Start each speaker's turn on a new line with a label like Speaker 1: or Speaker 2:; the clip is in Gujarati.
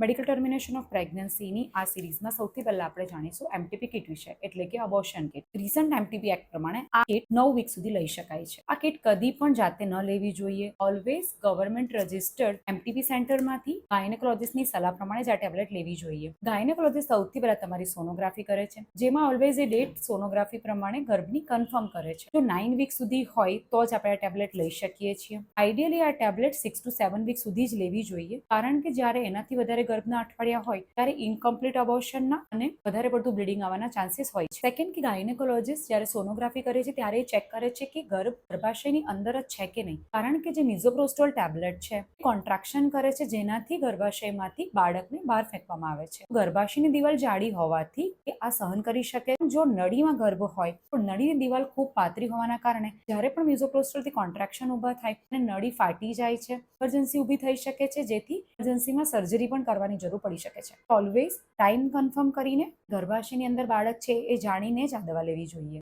Speaker 1: મેડિકલ ટર્મિનેશન ઓફ પ્રેગ્નન્સીની આ સિરીઝમાં સૌથી પહેલા આપણે જાણીશું એમટીપી કિટ વિશે, એટલે કે abortion kit. Recent MTP act પ્રમાણે આ કિટ 9 વીક સુધી લઈ શકાય છે. આ કિટ કદી પણ જાતે ન લેવી જોઈએ. ઓલવેઝ ગવર્મેન્ટ રજિસ્ટર્ડ એમટીપી સેન્ટરમાંથી ગાયનેકોલોજીસ્ટની સલાહ પ્રમાણે જ આ ટેબ્લેટ લેવી જોઈએ. ગાયનેકોલોજીસ્ટ સૌથી પહેલા તમારી સોનોગ્રાફી કરે છે, જેમાં ઓલવેઝ એ ડેટ સોનોગ્રાફી પ્રમાણે ગર્ભની કન્ફર્મ કરે છે. જો 9 વીક સુધી હોય તો જ આપણે આ ટેબ્લેટ લઈ શકીએ છીએ. આઈડિયલી આ ટેબ્લેટ 6 to 7 વીક સુધી જ લેવી જોઈએ, કારણ કે જ્યારે એનાથી વધારે ગર્ભના અઠવાડિયા હોય ત્યારે ઇનકમ્પ્લીટ અબોર્શનના અને વધારે પડતું બ્લીડિંગ આવવાના ચાન્સીસ હોય છે. સેકન્ડ, કે ગાયનેકોલોજીસ્ટ જ્યારે સોનોગ્રાફી કરે છે ત્યારે ચેક કરે છે કે ગર્ભાશયની અંદર જ છે કે નહીં, કારણ કે જે મિઝોપ્રોસ્ટોલ ટેબ્લેટ છે કોન્ટ્રાક્શન કરે છે, જેનાથી ગર્ભાશયમાંથી બાળકને બહાર ફેંકવામાં આવે છે. ગર્ભાશયની દિવાલ જાડી હોવાથી એ આ સહન કરી શકે. જો નળીમાં ગર્ભ હોય તો નળીની દિવાલ ખૂબ પાતળી હોવાના કારણે જ્યારે પણ મિઝોપ્રોસ્ટોલથી કોન્ટ્રાક્શન ઊભા થાય અને નળી ફાટી જાય છે, ઇમરજન્સી ઊભી થઈ શકે છે, જેથી ઇમરજન્સીમાં સર્જરી પણ કરવાની જરૂર પડી શકે છે. ઓલવેઝ ટાઈમ કન્ફર્મ કરીને ગર્ભાશયની અંદર બાળક છે એ જાણીને જ આ દવા લેવી જોઈએ.